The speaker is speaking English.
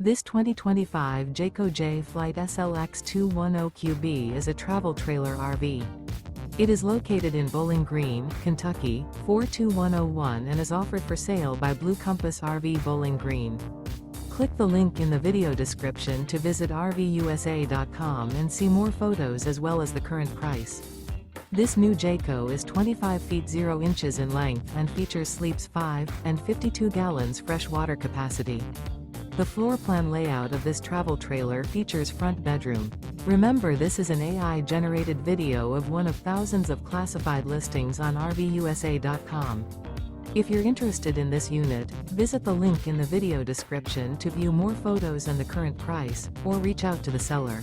This 2025 Jayco Jay Flight SLX 210QB is a travel trailer RV. It is located in Bowling Green, Kentucky, 42101 and is offered for sale by Blue Compass RV Bowling Green. Click the link in the video description to visit RVUSA.com and see more photos as well as the current price. This new Jayco is 25 feet 0 inches in length and features sleeps 5 and 52 gallons fresh water capacity. The floor plan layout of this travel trailer features front bedroom. Remember, this is an AI-generated video of one of thousands of classified listings on RVUSA.com. If you're interested in this unit, visit the link in the video description to view more photos and the current price, or reach out to the seller.